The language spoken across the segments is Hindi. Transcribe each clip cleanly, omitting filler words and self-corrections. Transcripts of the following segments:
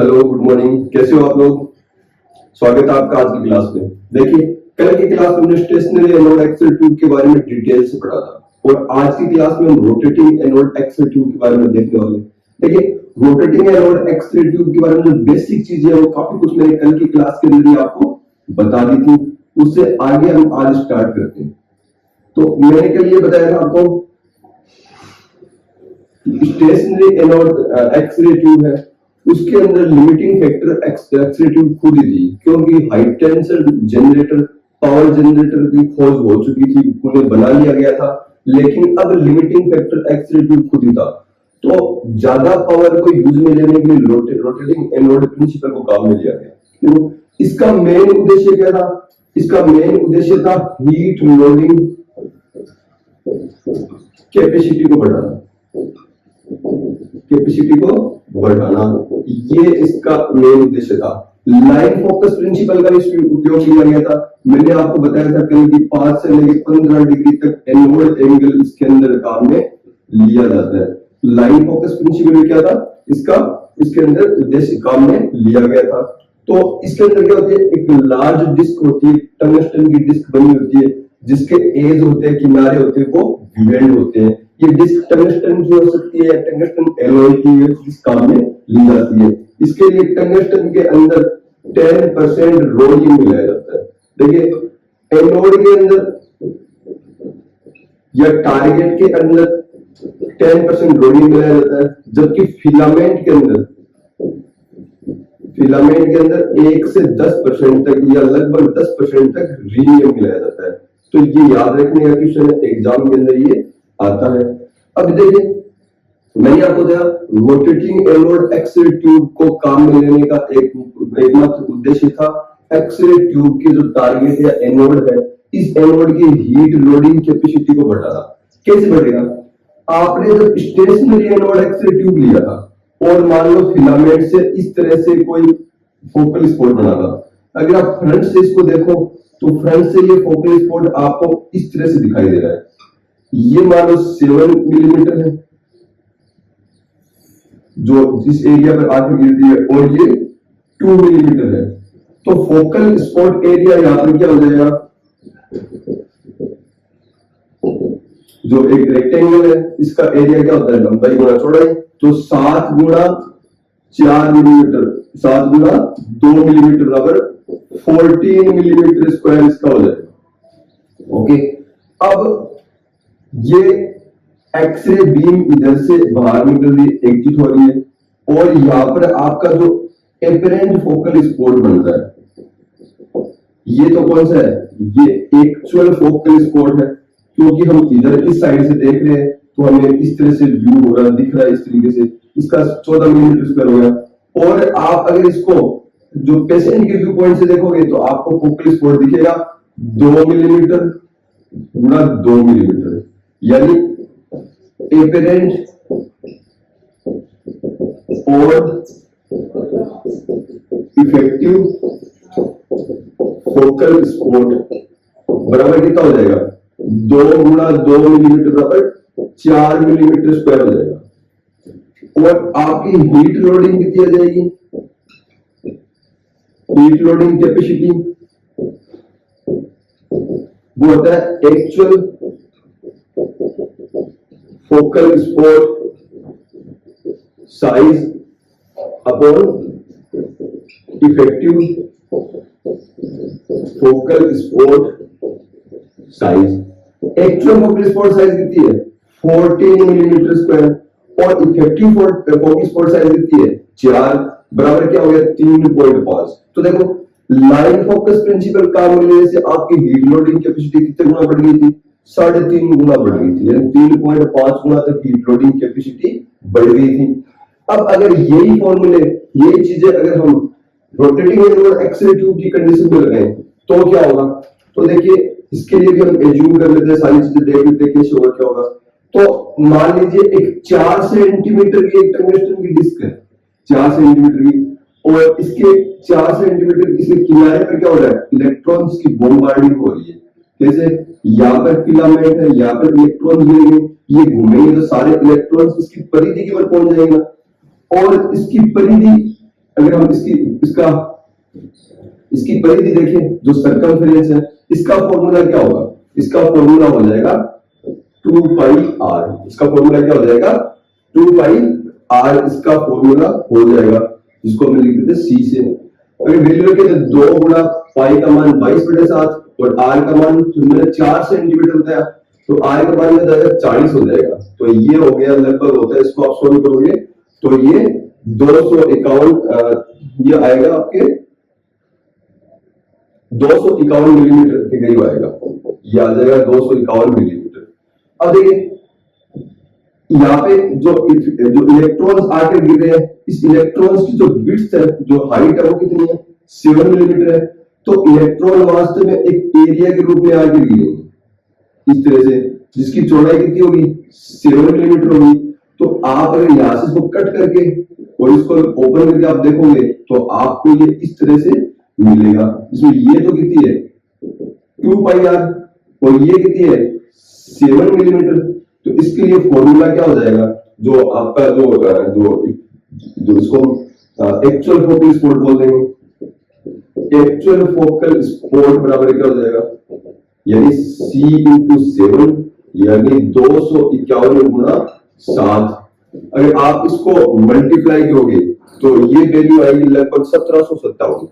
Hello, good morning. कैसे हो आप लोग? स्वागत है आपका आज की क्लास में। देखिए, कल की क्लास में हमने स्टेशनरी एनोड एक्सल ट्यूब के बारे में डिटेल से पढ़ा था और आज की क्लास में हम रोटेटिंग एनोड एक्सल ट्यूब के बारे में देखने वाले हैं। देखिए, रोटेटिंग एनोड एक्सल ट्यूब के बारे में जो बेसिक चीजें हैं वो काफी कुछ मैंने कल की क्लास के अंदर ही आपको बता दी थी। उससे आगे हम आज स्टार्ट करते हैं। तो मैंने कल ये बताया था आपको स्टेशनरी एनोड एक्स-रे ट्यूब है, उसके अंदर लिमिटिंग फैक्टर एक्स-रे ट्यूब खुद ही थी, क्योंकि high tension generator power generator की खोज हो चुकी थी, उन्हें बना लिया गया था, लेकिन अब लिमिटिंग फैक्टर एक्स-रे ट्यूब खुद ही था। तो ज्यादा पावर को यूज में लेने के लिए रोटेटिंग एनोड प्रिंसिपल को काम में लिया गया। तो इसका मेन उद्देश्य क्या था? इसका मेन उद्देश्य था हीट लोडिंग कैपेसिटी को बढ़ाना, कैपेसिटी को बढ़ाना, ये इसका मेन उद्देश्य था। लाइन फोकस प्रिंसिपल का भी उपयोग किया गया था। मैंने आपको बताया था कल की 5 से लेकर 15 डिग्री तक एनोड एंगल इसके अंदर काम में लिया जाता है। लाइन फोकस प्रिंसिपल में क्या था? इसके अंदर उद्देश्य काम में लिया गया था। तो इसके अंदर क्या होती है? एक लार्ज डिस्क होती है, टंगस्टन की डिस्क बनी होती है, जिसके एज होते हैं, किनारे होते हैं, वो विवेल्ड होते हैं। ये डिस्क टंगस्टन की हो सकती है, टंगस्टन एलॉय की इस काम में ली जाती है। इसके लिए टंगस्टन के अंदर 10% रोडियम मिलाया जाता है। देखिए, एनोड के अंदर या टारगेट के अंदर 10% रोडियम मिलाया जाता है, जबकि फिलामेंट के अंदर 1 से 10% तक या लगभग 10% तक रीनियम मिलाया जाता है। तो ये याद रखने का क्वेश्चन है, एग्जाम के अंदर ये आता है। अब देखिए, मैंने आपको बताया रोटेटिंग एनोड एक्स-रे ट्यूब को काम में लेने का एकमात्र उद्देश्य था एक्स-रे ट्यूब के जो टारगेट या एनोड है, इस एनोड की हीट लोडिंग कैपेसिटी को बढ़ाना। कैसे बढ़ेगा? आपने जब स्टेशनरी एनोड एक्स-रे ट्यूब लिया था और मान लो फिलामेंट से इस तरह से कोई फोकल स्पॉट बना था, अगर आप फ्रंट से इसको देखो तो फ्रंट से ये फोकल स्पॉट आपको इस तरह से दिखाई दे रहा है। ये मान लो 7 मिलीमीटर है जो जिस एरिया पर आकर गिरती है, और ये 2 मिलीमीटर है। तो फोकल स्पॉट एरिया यहां पर क्या हो जाएगा? जो एक रेक्टेंगल है, इसका एरिया क्या होता है? लंबाई गुणा चौड़ाई। तो 7 गुणा 4 मिलीमीटर, 7 गुणा 2 मिलीमीटर बराबर 14 मिलीमीटर स्क्वायर इसका हो जाएगा। ओके, अब ये एक्सरे बीम इधर से बाहर निकल रही है, एग्जिट हो रही है, और यहां पर आपका जो एपरेंट फोकल स्पॉट बन रहा है, ये तो कौन सा है? ये एक्चुअल फोकल स्पॉट है, क्योंकि हम इधर इस साइड से देख रहे हैं तो हमें इस तरह से व्यू हो रहा है, दिख रहा है इस तरीके से। इसका 14 मिलीमीटर स्क्वायर हो गया। और आप अगर इसको जो पेशेंट के व्यू पॉइंट से देखोगे तो आपको फोकल स्पॉट दिखेगा 2 मिलीमीटर गुणा 2 मिलीमीटर, यानी एपरेंट और इफेक्टिव फोकल स्पॉट बराबर कितना हो जाएगा? 2 गुणा 2 मिलीमीटर बराबर 4 मिलीमीटर स्क्वायर हो जाएगा। और आपकी हीट लोडिंग कितनी आ जाएगी? हीट लोडिंग कैपेसिटी वो होता है actual focal spot size upon effective focal spot size. Actual focal spot size कितनी है? 14 मिलीमीटर स्क्वायर, और इफेक्टिव फोकल स्पॉट साइज कितनी है? 4, बराबर क्या हो गया? 3.5। तो देखो, लाइन फोकस प्रिंसिपल काम में लेने से आपकी हीट लोडिंग कैपेसिटी कितने गुना बढ़ गई थी? 3.5 गुना बढ़ गई थी, यानी 3.5 गुना तक हीट लोडिंग कैपेसिटी बढ़ गई थी। अब अगर यही फॉर्मूले, यही चीजें अगर हम रोटेटिंग एनोड एक्स-रे ट्यूब की कंडीशन में लगाएं तो क्या होगा? तो देखिए, इसके लिए भी हम एज्यूम कर लेते हैं, सारी चीजें देख लेते हैं कैसे होगा, क्या होगा। तो मान लीजिए एक 4 सेंटीमीटर की एक टंगस्टन की डिस्क है, 4 सेंटीमीटर की, और इसके 4 सेंटीमीटर इसके किनारे पर क्या हो रहा है? इलेक्ट्रॉन्स की बॉम्बार्डिंग हो रही है। जैसे यहाँ पर फिलामेंट है, यहाँ पर इलेक्ट्रॉन गिरेंगे, ये घूमेंगे तो सारे इलेक्ट्रॉन्स इसकी परिधि की ओर पहुंच जाएंगे, और इसकी परिधि अगर हम इसकी परिधि देखें जो सर्कमफ्रेंस है, इसका फॉर्मूला क्या होगा? इसका फॉर्मूला हो जाएगा 2 पाई r। इसका फॉर्मूला क्या हो जाएगा? 2 पाई r इसका फॉर्मूला हो जाएगा, जिसको हम लिख देते c से। अगर वैल्यू रखे तो 2 गुणा पाई का मान 22/7 और r का मान 4 सेंटीमीटर होता है, तो r का मान हो जाएगा 40 हो जाएगा। तो ये हो गया लगभग होता है, इसको आप सॉल्व करोगे तो ये 251 ये आएगा आपके 251 मिलीमीटर के करीब आएगा। ये आ जाएगा 251 मिलीमीटर। अब देखिए यहाँ पे जो इलेक्ट्रॉन्स आके गिर रहे हैं, इस इलेक्ट्रॉन्स की जो विड्थ है, जो हाइट है, वो कितनी है? 7 मिलीमीटर है। तो इलेक्ट्रॉन वास्तव में एक एरिया के रूप में आके गिरेंगे इस तरह से, जिसकी चौड़ाई कितनी होगी? 7 मिलीमीटर होगी। तो आप अगर यहां से इसको कट करके और इसको ओपन करके आप देखोगे तो आपको ये इस तरह से मिलेगा। इसमें ये तो कितनी है? 2 पाई आर, और ये कितनी है? 7 मिलीमीटर। तो इसके लिए फॉर्मूला क्या हो जाएगा? जो आपका जो इसको एक्चुअल फोकल स्पॉट बोल देंगे। एक्चुअल फोकल स्पॉट बराबर क्या हो जाएगा? यानी C इंटू 7, यानी 251 गुणा 7। अगर आप इसको मल्टीप्लाई करोगे तो ये वैल्यू आएगी लगभग 1757।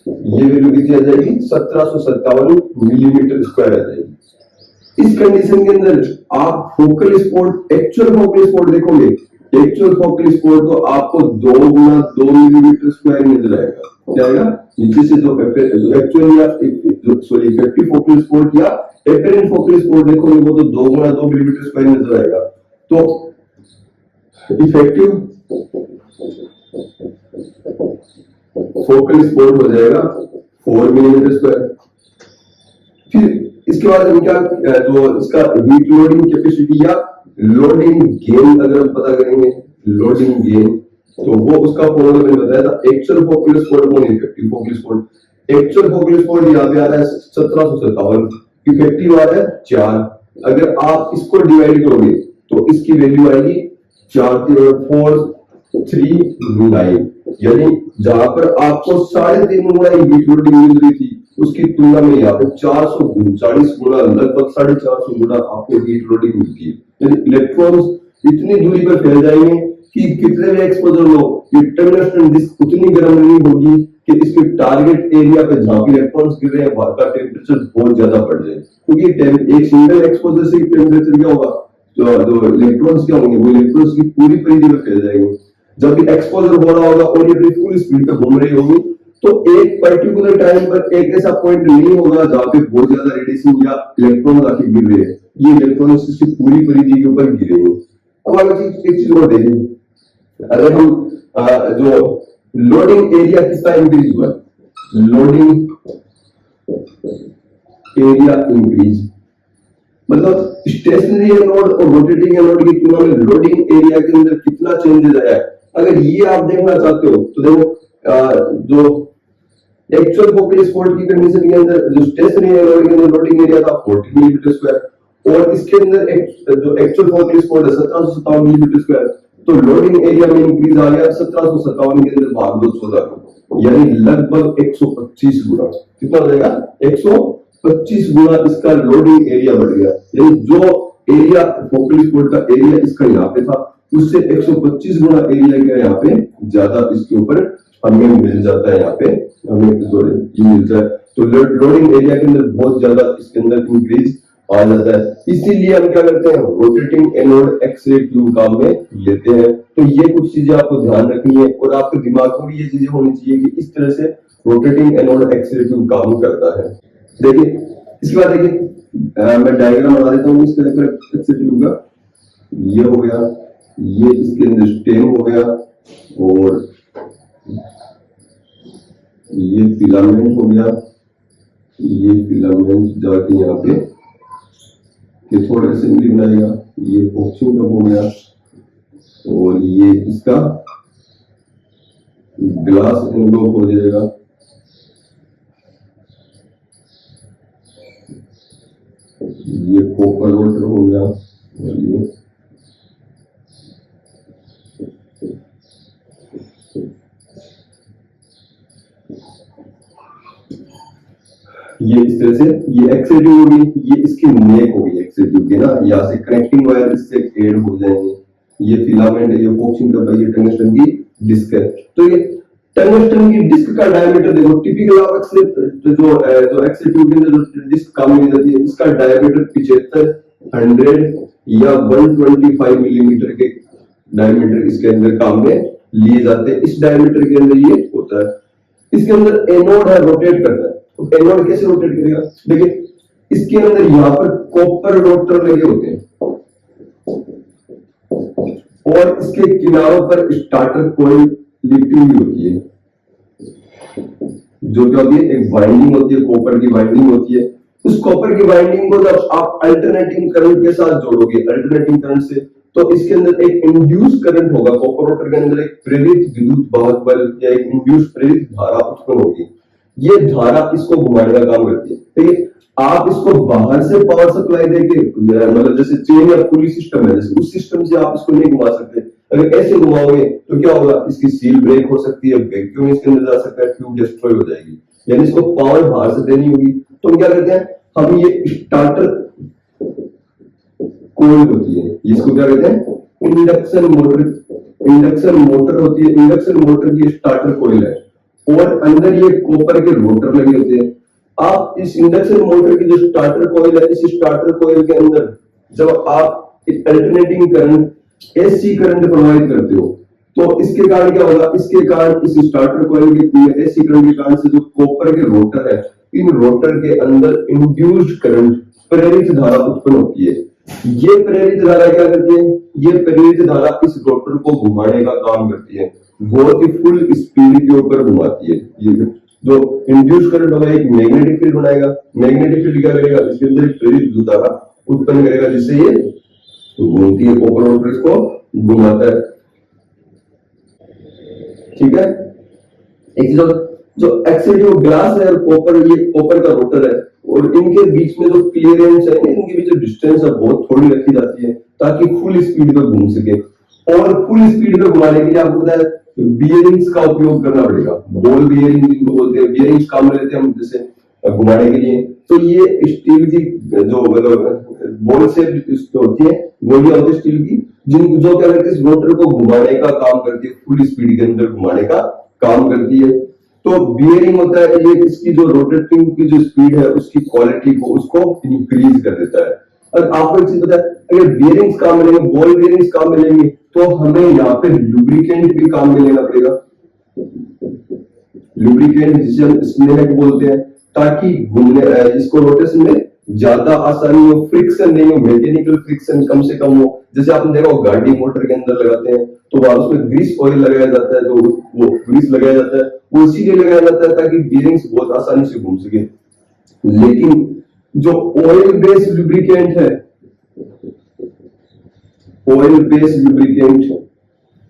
ये वैल्यू कितनी आ जाएगी? 1757 मिलीमीटर स्क्वायर आ जाएगी। इस कंडीशन के अंदर आप focal spot, actual focal spot देखोगे, एक्चुअल फोकल स्पॉट तो आपको 2 गुणा 2 मिलीमीटर स्क्वायर नजर आएगा। क्या आएगा? नीचे से जो एक्चुअल या इफेक्टिव फोकल स्पॉट या एपरेंट फोकल स्पॉट देखोगे वो तो 2 गुणा 2 मिलीमीटर स्क्वायर नजर आएगा। तो इफेक्टिव फोकल स्पॉट हो जाएगा 4 मिलीमीटर स्क्वायर। फिर इसके बाद हम क्या, जो इसका हीट लोडिंग कैपेसिटी या लोडिंग गेन अगर हम पता करेंगे, लोडिंग गेन, तो वो उसका फॉर्मूला मैंने बताया था, एक्चुअल फोकल स्पॉट और effective focal spot. Actual focal spot यहाँ पे आ रहा है 1757, इफेक्टिव आ रहा है 4। अगर आप इसको डिवाइड करोगे तो इसकी वैल्यू आएगी 4.439, यानी जहां पर आपको 3.5 गुना हीट लोडिंग मिल रही थी उसकी तुलना में यहाँ पे 439 गुना, लगभग 450 गुना आपको हीट लोडिंग मिलती है। यानी इलेक्ट्रॉन्स इतनी दूरी पर फैल जाएंगे कि कितने भी एक्सपोजर लो, ये टंगस्टन डिस्क उतनी गर्म नहीं होगी कि इसके टारगेट एरिया पे जहां भी इलेक्ट्रॉन्स गिर रहे हैं वहां का टेम्परेचर बहुत ज्यादा बढ़ जाए। क्योंकि एक सिंगल एक्सपोजर से टेम्परेचर क्या होगा? जो इलेक्ट्रॉन्स क्या होंगे, वो इलेक्ट्रॉन्स की पूरी परिधि में फैल जाएंगे। जब भी एक्सपोजर हो रहा होगा और ये फुल स्पीड पे घूम रही होगी तो एक पर्टिकुलर टाइम पर एक ऐसा पॉइंट नहीं होगा जहां पे बहुत ज्यादा रेडिएशन या इलेक्ट्रॉन आके गिर रहे हैं। ये इलेक्ट्रॉन इसकी पूरी परिधि के ऊपर गिरेंगे। अब आगे एक चीज और देखें, अगर हम जो लोडिंग एरिया कितना इंक्रीज हुआ, लोडिंग एरिया इंक्रीज मतलब स्टेशनरी एनोड और रोटेटिंग एनोड की तुलना में लोडिंग एरिया के अंदर कितना चेंजेस आया है। अगर ये आप देखना चाहते हो तो देखो, जो एक्चुअल फोकल स्पॉट की कंडीशन के अंदर जो स्टेशनरी एनोड के अंदर लोडिंग एरिया था 40 मिलीमीटर स्क्वायर, और इसके अंदर जो एक्चुअल फोकल स्पॉट है 1757 मिलीमीटर स्क्वायर, तो लोडिंग एरिया में इंक्रीज आ गया 1757 के अंदर भाग दो 14, यानी लगभग 125 गुना। कितना हो जाएगा? 125 गुना इसका लोडिंग एरिया बढ़ गया। यानी जो एरिया फोकल स्पॉट का एरिया इसका यहाँ पे था उससे 125 गुना एरिया क्या यहाँ पे ज्यादा इसके ऊपर हमें मिल जाता है। यहाँ पे हमें मिलता है, तो लोडिंग एरिया के अंदर बहुत ज्यादा इसके अंदर इंक्रीज आ जाता है। इसीलिए हम क्या करते हैं, रोटेटिंग एनोड एक्स-रे ट्यूब काम में लेते हैं। तो ये कुछ चीजें आपको ध्यान रखनी है और आपके दिमाग में भी ये चीजें होनी चाहिए कि इस तरह से रोटेटिंग एनोड एक्स-रे ट्यूब काम करता है। देखिए इसके बाद देखिए मैं डायग्राम बना देता हूँ इसके एक्स-रे ट्यूब का। ये हो गया, ये इसके अंदर स्टेम हो गया, और ये फिलामेंट हो गया, ये फिलामेंट जाके यहाँ पे कैथोड असेंबली बनाएगा, ये ऑक्सीजन कप हो गया, और ये इसका ग्लास एनवलप हो जाएगा। ये कॉपर वाटर हो गया, और ये ये इस तरह से ये एक्सेल ट्यूब होगी, ये इसकी नेक होगी एक्सेल ट्यूब की ना, यहाँ से कनेक्टिंग वायर इससे एड हो जाएंगे, ये फिलामेंट है, ये बॉक्सिंग का भाई, ये टंगस्टन की डिस्क है। तो ये टंगस्टन की डिस्क का डायमीटर देखो, टिपिकल आप एक्सेल जो एक्सेल ट्यूब के अंदर जो डिस्क काम में जाती है, इसका डायमीटर 75, 100 या 125 मिलीमीटर के डायमीटर इसके अंदर काम में लिए जाते हैं। इस डायमीटर के अंदर ये होता है। इसके अंदर एनोड है, रोटेट करता है। तो एनोड कैसे रोटेट करेगा, देखिए इसके अंदर यहाँ पर कॉपर रोटर लगे होते हैं और इसके किनारों पर स्टार्टर कॉइल लिपटी हुई होती है, जो क्या होती है, एक वाइंडिंग होती है, कॉपर की वाइंडिंग होती है। उस कॉपर की वाइंडिंग को जब आप अल्टरनेटिंग करंट के साथ जोड़ोगे, अल्टरनेटिंग करंट से, तो इसके अंदर एक इंड्यूस करंट होगा, कॉपर रोटर के अंदर एक प्रेरित विद्युत वाहक बल या एक इंड्यूस प्रेरित धारा उत्पन्न होगी। ये धारा इसको घुमाने का काम करती है। देखिए आप इसको बाहर से पावर सप्लाई देके, मतलब जैसे चेन या पुली सिस्टम है, जैसे उस सिस्टम से आप इसको नहीं घुमा सकते। अगर ऐसे घुमाओगे तो क्या होगा, इसकी सील ब्रेक हो सकती है, वैक्यूम इसके अंदर जा सकता है, ट्यूब डिस्ट्रॉय हो जाएगी। यानी इसको पावर बाहर से देनी होगी। तो हम क्या करते हैं, हम ये स्टार्टर कॉइल होती है, इसको क्या कहते हैं, इंडक्शन मोटर। इंडक्शन मोटर होती है, इंडक्शन मोटर की स्टार्टर कॉइल है और अंदर ये कॉपर के रोटर लगे होते हैं। आप इस इंडक्शन मोटर की जो स्टार्टर कॉइल है, इस स्टार्टर कॉइल के अंदर जब आप एक अल्टरनेटिंग करंट, एसी करंट प्रवाहित करते हो, तो इसके कारण क्या होगा, इसके कारण इस स्टार्टर कॉइल के एसी करंट के कारण से जो कॉपर के रोटर है, इन रोटर के अंदर इंड्यूस्ड करंट, प्रेरित धारा उत्पन्न होती है। ये प्रेरित धारा क्या करती है, ये प्रेरित धारा इस रोटर को घुमाने का काम करती है, बहुत ही फुल स्पीड के ऊपर घुमाती है। ये जो इंड्यूस करंट होगा एक मैग्नेटिक फील्ड बनाएगा, मैग्नेटिक फील्ड क्या करेगा, इसके अंदर प्रेरित विद्युत धारा उत्पन्न करेगा, जिससे ये घूमती है, कॉपर रोटर इसको घुमाता है। ठीक है, एक जो एक्सिल ग्लास है और कॉपर, ये कॉपर का रोटर है और इनके बीच में जो क्लियरेंस है, इनके बीच जो डिस्टेंस है बहुत थोड़ी रखी जाती है ताकि फुल स्पीड पर घूम सके। और फुल स्पीड पे घुमाने के लिए आपको पता है बियरिंग्स का उपयोग करना पड़ेगा, बॉल बियरिंग जिनको बोलते हैं, बियरिंग्स काम में लेते हैं हम जैसे घुमाने के लिए। तो ये स्टील की जो बॉल से होती है, गोलियां होती है स्टील की, जिन जो क्या करती है, इस रोटर को घुमाने का काम करती है, फुल स्पीड के अंदर घुमाने का काम करती है। तो बियरिंग होता है, ये इसकी जो रोटेटिंग की जो स्पीड है, उसकी क्वालिटी को, उसको इंक्रीज कर देता है। और आपको एक चीज पता है, अगर बियरिंग्स काम मिलेंगे, बॉल बियरिंग्स काम मिलेंगे, तो हमें यहाँ पे लुब्रिकेंट भी काम में लेना पड़ेगा। लुब्रिकेंट जिसे हम स्नेहक बोलते हैं, ताकि घूमने इसको रोटेशन में ज्यादा आसानी हो, फ्रिक्शन नहीं हो, मैकेनिकल फ्रिक्शन कम से कम हो। जैसे आपने देखा हो गाड़ी मोटर के अंदर लगाते हैं तो वहां उसमें ग्रीस ऑयल लगाया जाता है, जो वो ग्रीस लगाया जाता है वो इसीलिए लगाया जाता है ताकि बियरिंग्स बहुत आसानी से घूम सके। लेकिन जो ऑयल बेस्ड लुब्रिकेंट है, ऑयल बेस्ड लुब्रिकेंट,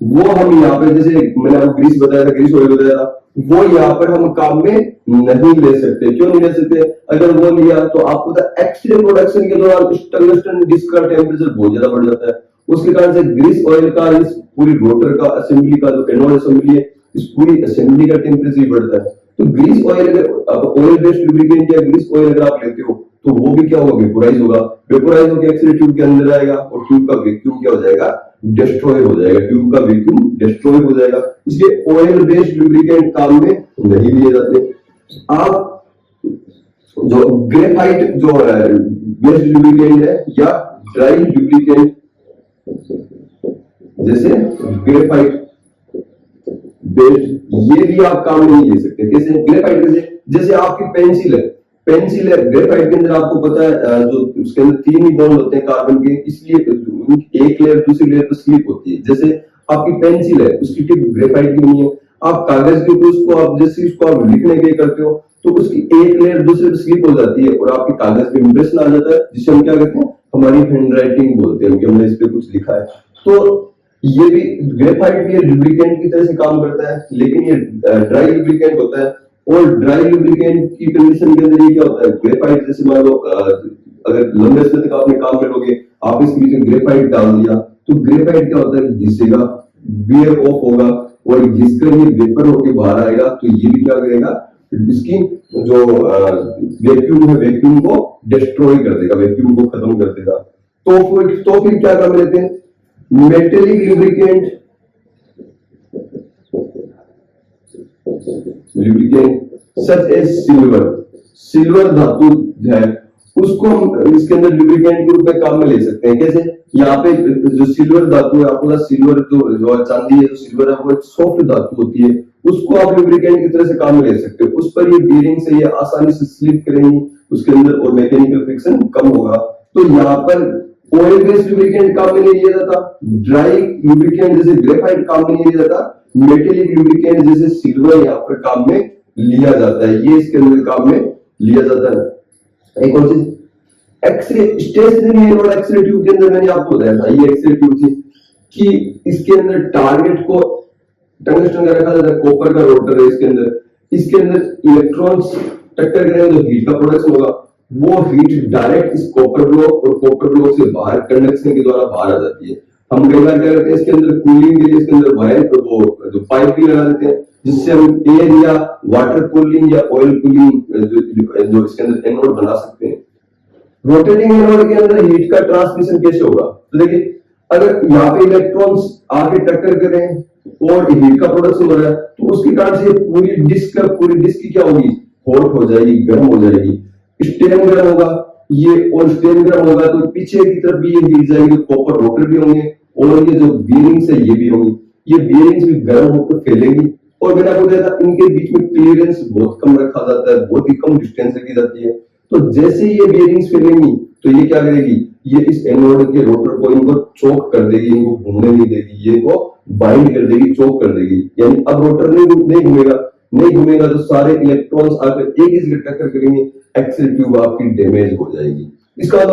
वो हम यहाँ पे, जैसे मैंने आपको ग्रीस बताया था, ग्रीस ऑयल बताया था, वो यहाँ पर हम काम में नहीं ले सकते। क्यों नहीं ले सकते, अगर वो लिया तो आपको एक्सरे प्रोडक्शन के दौरान टंगस्टन डिस्क का टेम्परेचर बहुत ज्यादा बढ़ जाता है। उसके कारण से ग्रीस ऑयल का, इस पूरी रोटर का असेंबली का जो एनोड असेंबली है, इस पूरी असेंबली का टेम्परेचर बढ़ता है। तो ग्रीस ऑयल, अगर ऑयल बेस्ड लुब्रिकेंट या ग्रीस ऑयल अगर आप लेते हो तो वो भी क्या होगा, वेपोराइज होगा, वेपोराइज होकर एक्सरे ट्यूब के अंदर आएगा और ट्यूब का वैक्यूम क्या हो जाएगा, डिस्ट्रॉय हो जाएगा, ट्यूब का वैक्यूम डिस्ट्रॉय हो जाएगा। इसलिए ऑयल बेस्ड लुब्रिकेंट काम में नहीं लिए जाते। आप जो ग्रेफाइट जो बेस्ड लुब्रिकेंट है या ड्राई लुब्रिकेंट, जैसे ग्रेफाइट बेस्ड, ये भी आप काम नहीं ले सकते। कैसे ग्रेफाइट, जैसे आपकी पेंसिल है, पेंसिल है, ग्रेफाइट के अंदर आपको पता है जो उसके अंदर 3 ही बॉन्ड होते हैं कार्बन के, इसलिए एक लेयर दूसरी लेयर पर स्लिप होती है। जैसे आपकी पेंसिल है, उसकी टिप ग्रेफाइट की नहीं है, आप कागज के ऊपर उसको आप जैसे इसको आप लिखने के करते हो तो उसकी एक लेयर दूसरे पर स्लिप हो जाती है और आपके कागज पे इंप्रेशन आ जाता है, जिसे हम क्या कहते हैं, हमारी हैंडराइटिंग बोलते हैं कि हमने इस पे कुछ लिखा है। तो ये भी ग्रेफाइट भी लुब्रिकेंट की तरह से काम करता है, लेकिन ये ड्राई लुब्रिकेंट होता है। और ड्राई लुब्रिकेंट की कंडीशन के अंदर ये क्या होता है, ग्रेफाइट जैसे मान लो अगर लंबे समय तक आपने काम में लोगे, आप इसके बीच में ग्रेफाइट डाल दिया तो ग्रेफाइट क्या होता है, घिसेगा, बियर ऑफ होगा और घिसकर ये वेपर होकर बाहर आएगा, तो ये भी क्या करेगा, इसकी जो वैक्यूम है वैक्यूम को डिस्ट्रॉय कर देगा, वैक्यूम को खत्म कर देगा। तो फिर क्या काम लेते हैं, metallic lubricant, such as silver, silver धातु है उसको हम इसके अंदर लुब्रिकेंट के रूप में काम में ले सकते हैं। कैसे, यहाँ पे जो सिल्वर धातु है, आपको सिल्वर जो चांदी है, जो सिल्वर है वो एक सॉफ्ट धातु होती है, उसको आप लुब्रिकेंट की तरह से काम में ले सकते हो। उस पर ये बीयरिंग से ये आसानी से स्लिप करेंगी उसके अंदर और मैकेनिकल फ्रिक्शन कम होगा। तो यहाँ पर ऑयल बेस्ड लुब्रिकेंट काम में नहीं लिया जाता, ड्राई लुब्रिकेंट जैसे ग्रेफाइट काम में नहीं लिया जाता, मेटेलिक लुब्रिकेंट जैसे सिल्वर यहाँ पर काम में लिया जाता है, ये इसके अंदर काम में लिया जाता है। एक और चीज, x ray stationary anode x ray tube के अंदर मैंने आपको बताया था, ये एक्सरे ट्यूब थी कि इसके अंदर टारगेट को टंगस्टन का रखा जाता है, कॉपर का रोटर है इसके अंदर, इसके अंदर इलेक्ट्रॉन्स टक्कर करेंगे तो हीट का प्रोडक्शन होगा, वो हीट डायरेक्ट इस कॉपर ब्लॉक और कॉपर ब्लॉक से बाहर कंडक्शन के द्वारा बाहर आ जाती है। हम कई बार क्या करते हैं, इसके अंदर कूलिंग के लिए इसके अंदर वायर वो जो पाइप भी लगा देते हैं, जिससे हम एयर या वाटर कूलिंग या ऑयल कूलिंग जो इसके अंदर एनोड बना सकते हैं। रोटेटिंग एनोड के अंदर हीट का ट्रांसमिशन कैसे होगा, तो देखिए अगर यहाँ पे इलेक्ट्रॉन्स आके टक्कर करें और हीट का प्रोडक्शन हो रहा है, तो उसके कारण से पूरी डिस्क की क्या होगी, हॉट हो जाएगी, गर्म हो जाएगी, स्टेम गर्म होगा ये, और स्टेम गर्म होगा तो पीछे की तरफ भी ये हीट जाएगी, तो कॉपर रोटर भी होंगे और ये जो बीयरिंग्स है ये भी होंगी, ये बीयरिंग्स भी गर्म होकर फैलेंगी। और मैंने आपको बताया था इनके बीच में क्लियरेंस बहुत कम रखा जाता है, बहुत ही कम डिस्टेंस रखी जाती है। तो जैसे ये बीयरिंग्स फैलेंगी तो ये क्या करेगी, ये इस एनोड के रोटर को इनको चोक कर देगी, इनको घूमने नहीं देगी, ये इनको बाइंड कर देगी, चोक कर देगी। यानी अब रोटर नहीं घूमेगा तो सारे इलेक्ट्रॉन्स आकर एक ही जगह टक्कर करेंगे, एक्सल ट्यूब आपकी डैमेज हो जाएगी। इसका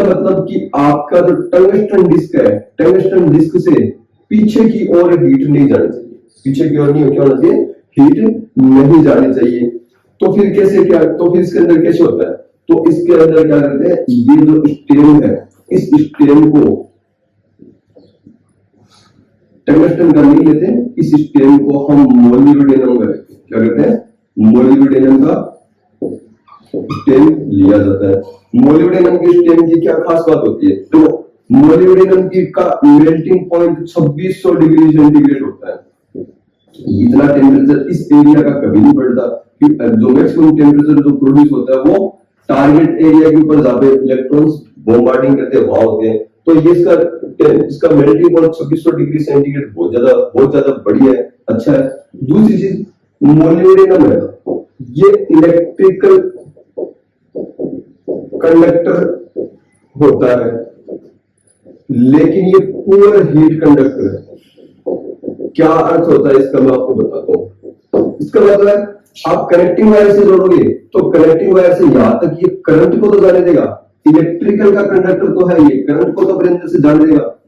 मतलब कि आपका जो टंगस्टन डिस्क है, टंगस्टन डिस्क से पीछे की ओर हीट नहीं जानी चाहिए, पीछे की ओर नहीं क्या होना चाहिए, हीट नहीं जानी चाहिए। तो फिर इसके अंदर कैसे होता है, तो इसके अंदर क्या करते हैं, ये जो स्टेम है इस स्टेम को टंगस्टन का नहीं लेते, इस स्टेम को हम मोलिब्डेनम का लेते हैं। क्या कहते हैं, मोलिब्डेनम का स्टेम लिया जाता है। मोलिब्डेनम की स्टेम की क्या खास बात होती है, तो मोलिब्डेनम की का मेल्टिंग पॉइंट 2600 डिग्री सेंटीग्रेड होता है। इतना टेम्परेचर इस एरिया का कभी नहीं बढ़ता, क्योंकि जो मैक्सिमम टेम्परेचर जो प्रोड्यूस होता है वो टारगेट एरिया के ऊपर जहां पे इलेक्ट्रॉन्स बॉम्बार्डिंग करते हैं वहां होते हैं। तो ये इसका मेल्टिंग पॉइंट 2600 डिग्री सेंटीग्रेड बहुत ज्यादा बढ़िया है, अच्छा है। दूसरी चीज, मोलिब्डेनम है ये इलेक्ट्रिकल कंडक्टर होता है, लेकिन ये पुअर हीट कंडक्टर है। क्या अर्थ होता है इसका, मैं आपको बताता हूँ। इसका मतलब है आप कनेक्टिंग वायर से जोड़ोगे तो कनेक्टिंग वायर से यहां तक ये करंट को तो जाने देगा, इलेक्ट्रिकल का कंडक्टर तो है, ये करंट को तो अपने अंदर से जाने देगा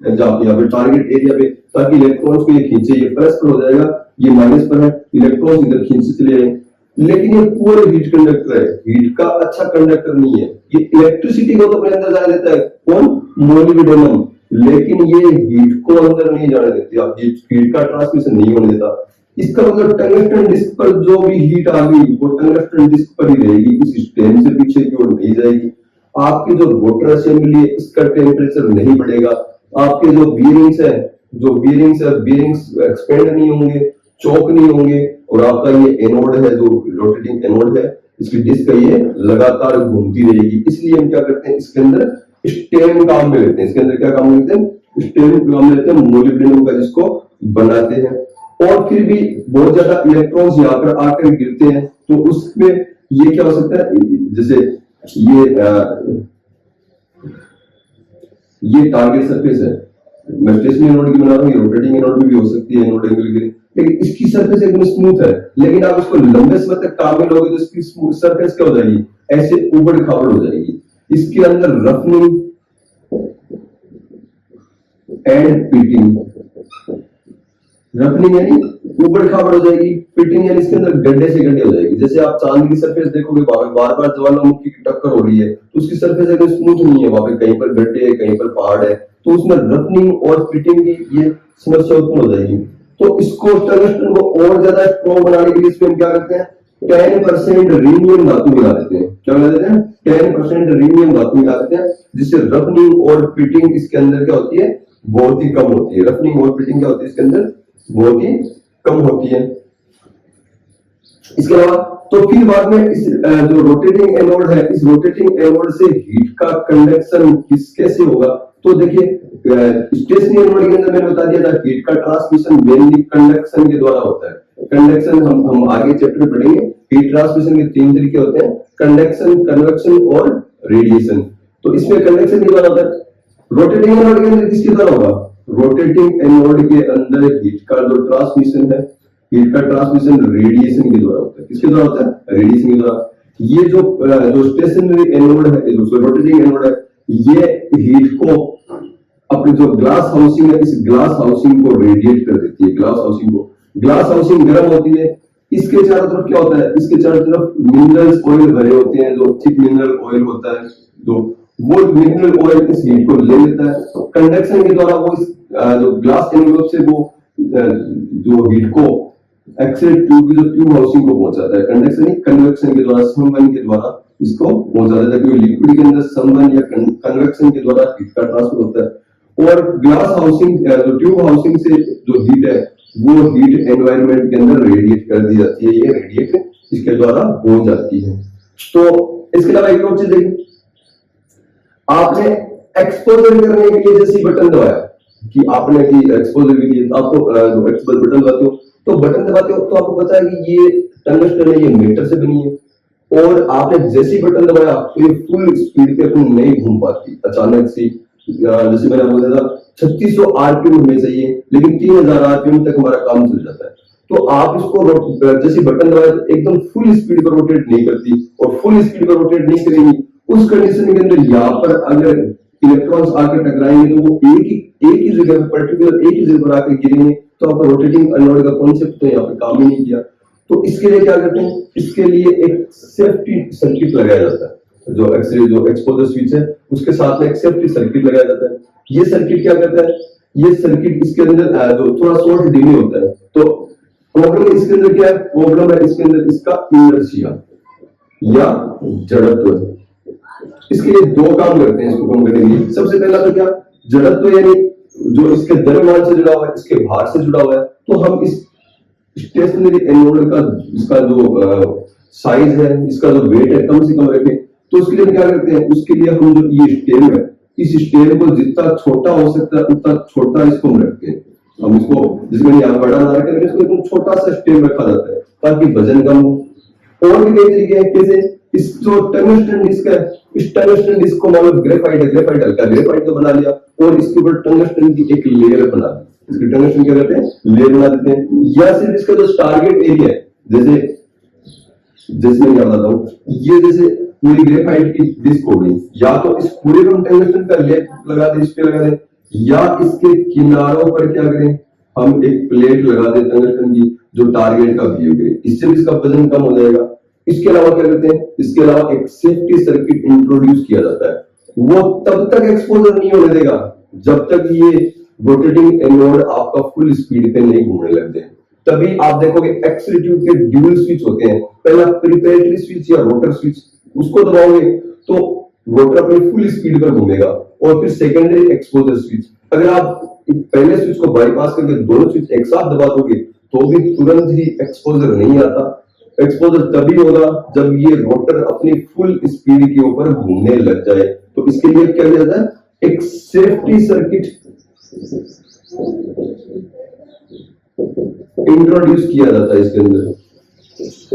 यहाँ पे टारगेट एरिया पे, ताकि इलेक्ट्रॉन्स को ये खींचे, ये प्लस पर हो जाएगा, ये माइनस पर है, इलेक्ट्रॉन्स इधर खींच चले जाएंगे। लेकिन ये पूरे हीट कंडक्टर है, हीट का अच्छा कंडक्टर नहीं है, ये इलेक्ट्रिसिटी को तो अपने अंदर जाने देता है, कौन, मोलिब्डेनम, लेकिन ये हीट को अंदर नहीं जाने देती, आप हीट का ट्रांसमिशन नहीं होने देता। इसका मतलब टंगस्टन डिस्क पर जो भी हीट आ गई वो टंगस्टन डिस्क पर ही रहेगी, इस स्टेम से पीछे की ओर नहीं जाएगी। आपकी जो रोटर असेंबली है इसका टेम्परेचर नहीं बढ़ेगा, आपके जो बीयरिंग्स एक्सपेंड नहीं होंगे, चौक नहीं होंगे, और आपका ये एनोड है जो रोटेटिंग एनोड है, इसकी डिस्क ये लगातार घूमती रहेगी। इसलिए हम क्या करते हैं, इसके अंदर स्टेम काम में लेते हैं, इसके अंदर क्या काम में लेते हैं, स्टेम काम में लेते हैं मोलिब्डेनम का, जिसको बनाते हैं। और फिर भी बहुत ज्यादा इलेक्ट्रॉन्स यहाँ पर आकर गिरते हैं, तो उसमें ये क्या हो सकता है, जैसे ये टारगेट सरफेस है, मैं स्टेशनरी एनोड की बना रहा हूँ, ये रोटेटिंग एनोड में भी हो सकती है, एनोड एंगल की, लेकिन इसकी सरफेस एकदम स्मूथ है, लेकिन आप इसको लंबे समय तक काम में लोगे तो इसकी सरफेस क्या हो जाएगी, ऐसे उबड़ खाबड़ हो जाएगी। इसके अंदर रफनिंग एंड पिटिंग, रफनिंग यानी उबड़ खाबड़ हो जाएगी, पिटिंग यानी इसके अंदर गड्ढे से गड्ढे हो जाएगी। जैसे आप चांद की सरफेस देखोगे, बार बार ज्वालामुखी की टक्कर हो रही है तो उसकी सरफेस एकदम स्मूथ नहीं है, वहां पे कहीं पर गड्ढे है, कहीं पर पहाड़ है, तो उसमें रफनिंग और पिटिंग की ये समस्या उत्पन्न हो जाएगी। तो इसको टंगस्टन को और ज्यादा स्ट्रॉन्ग बनाने के लिए इसमें हम क्या करते हैं, 10% रीनियम धातु मिला देते हैं। क्या मिला देते हैं? 10% रीनियम धातु मिला देते हैं, जिससे रफनिंग और फिटिंग इसके अंदर क्या होती है? बहुत ही कम होती है। रफनिंग और फिटिंग क्या होती है इसके अंदर? बहुत ही कम होती है। इसके अलावा तो फिर बाद में इस जो रोटेटिंग एनोड है, इस रोटेटिंग एनोड से हीट का कंडक्शन कैसे होगा? तो देखिए स्टेशनरी एनोड के अंदर मैंने बता दिया था हीट का ट्रांसमिशन मेनली कंडक्शन के द्वारा होता है। कंडक्शन हम आगे चैप्टर पढ़ेंगे। हीट ट्रांसमिशन के 3 तरीके होते हैं, कंडक्शन, कन्वेक्शन और रेडिएशन। तो इसमें कंडक्शन के द्वारा होता है। रोटेटिंग एनोड के अंदर किसके द्वारा होगा? रोटेटिंग एनोड के अंदर हीट का जो ट्रांसमिशन है, हीट का ट्रांसमिशन रेडिएशन के द्वारा होता है। किसके द्वारा होता है? रेडिएशन के द्वारा। ये जो स्टेशनरी एनोड है, जो रोटेटिंग एनोड है, ये हीट को अपने जो ग्लास हाउसिंग है, इस ग्लास हाउसिंग को रेडिएट कर देती है। ग्लास हाउसिंग गर्म होती है। इसके चारों तरफ क्या होता है? इसके चारों तरफ मिनरल्स ऑयल भरे होते हैं, जो थिक मिनरल ऑयल होता है, जो वो मिनरल ऑयल इस हीट को ले लेता है। कंडक्शन के द्वारा वो इस जो ग्लास एनवेलप से वो जो हीट को एक्सेल ट्यूब की जो ट्यूब हाउसिंग को पहुंचाता है। कंडक्शन ही कन्वेक्शन के द्वारा, समवन के द्वारा इसको पहुंचाता है, क्योंकि लिक्विड के अंदर समवन या कन्वेक्शन के द्वारा हीट का ट्रांसफर होता है। और ग्लास हाउसिंग जो ट्यूब हाउसिंग से जो हीट है, वो हीट एनवायरनमेंट के अंदर रेडिएट कर दी जाती है। ये रेडिएट इसके द्वारा हो जाती है। तो इसके अलावा एक और चीज देखिए, आपने एक्सपोजर करने के लिए जैसे बटन दबाया कि आपने की एक्सपोजर के लिए आपको एक्सपोजर बटन दबाते हो, तो बटन दबाते हो तो आपको पता है कि ये टंगस्टन है, ये मेटल से बनी है। और आपने जैसे ही बटन दबाया तो ये फुल स्पीड पे अपनी नहीं घूम पाती। अचानक से जैसे मैंने आपको बताया 3600 आरपीएम होने चाहिए, लेकिन 3000 आरपीएम तक हमारा काम चल जाता है। तो आप इसको जैसे बटन दबाया तो एकदम फुल स्पीड पर रोटेट नहीं करती, और फुल स्पीड पर रोटेट नहीं करेगी उस कंडीशन के अंदर यहाँ पर अगर इलेक्ट्रॉन्स आकर टकराएंगे तो वो एक ही जगह पर पर्टिकुलर एक ही जगह पर आकर गिरेंगे, तो आपका रोटेटिंग एनोड का कॉन्सेप्ट तो यहाँ पे काम ही नहीं किया। तो इसके लिए क्या करते हैं? इसके लिए एक सेफ्टी सर्किट लगाया जाता है। जो एक्सपोजर स्विच है उसके साथ में एक सेफ्टी सर्किट लगाया जाता है। ये सर्किट क्या करता है? ये सर्किट इसके अंदर जो थोड़ा शॉर्ट डिले होता है। तो प्रॉब्लम इसके अंदर क्या है? प्रॉब्लम है इसके अंदर इसका इनर्शिया या जड़त्व। इसके लिए 2 काम करते हैं इसको कम करने के लिए। सबसे पहला तो क्या? जड़त्व यानी जो इसके द्रव्यमान से जुड़ा हुआ है, इसके भार से जुड़ा हुआ है। तो हम इस स्टेशनरी एनोड का इसका जो साइज है, इसका जो वेट है, कम से कम रखें। तो उसके लिए क्या करते हैं? उसके लिए हम जो ये स्टेम है, इस स्टेम को जितना छोटा हो सकता है उतना छोटा इसको हम रखते हैं। हम इसको जिसमें यहाँ बड़ा ना रखें, इसको एकदम छोटा सा स्टेम रखा जाता है ताकि वजन कम हो। और भी कई तरीके हैं, कैसे इस जो टंगस्टन डिस्क है, इस टंगस्टन डिस्क को मान लो ग्रेफाइट है, ग्रेफाइट हल्का ग्रेफाइट तो बना लिया और इसके ऊपर टंगस्टन की एक लेयर बना दी। इसकी टंगस्टन क्या करते हैं? लेयर बना देते हैं। या सिर्फ इसका जो टारगेट एरिया है, जैसे मैं बताता हूँ, ये जैसे पूरी ग्रेफाइट की डिस्क हो गई, या तो इस पूरे को टंगस्टन का लेयर लगा दे, इस पे लगा दे, या इसके किनारों पर क्या करें? हम एक प्लेट लगा दे टंगस्टन की जो टारगेट का व्यू करे। इससे भी इसका वजन कम हो जाएगा। इसके अलावा क्या करते हैं? इसके अलावा एक सेफ्टी सर्किट इंट्रोड्यूस किया जाता है। वो तब तक एक्सपोजर नहीं होने देगा जब तक ये रोटेटिंग एनोड आपका फुल स्पीड पे नहीं घूमने लगते। तभी आप देखोगे एक्स-रे ट्यूब के ड्यूल स्विच होते हैं। पहला प्रिपरेटरी स्विच या रोटर स्विच, उसको दबाओगे तो रोटर अपनी फुल स्पीड पर घूमेगा। और फिर सेकेंडरी एक्सपोजर स्विच, अगर आप पहले स्विच को बाईपास करके दोनों स्विच एक साथ दबा दोगे तो भी तुरंत ही एक्सपोजर नहीं आता। एक्सपोजर तभी होगा जब ये रोटर अपनी फुल स्पीड के ऊपर घूमने लग जाए। तो इसके लिए क्या किया जाता है? एक सेफ्टी सर्किट इंट्रोड्यूस किया जाता है। इसके अंदर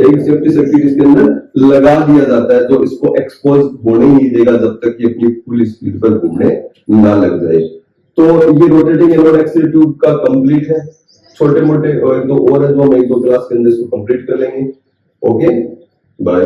एक सेफ्टी सर्किट इसके अंदर लगा दिया जाता है जो इसको एक्सपोज होने ही नहीं देगा जब तक ये अपनी फुल स्पीड पर घूमने ना लग जाए। तो ये रोटेटिंग एनोड एक्सियल ट्यूब का कंप्लीट है। छोटे मोटे और 1-2 और है जो हम 1-2 क्लास के अंदर इसको कंप्लीट कर लेंगे। Okay, bye.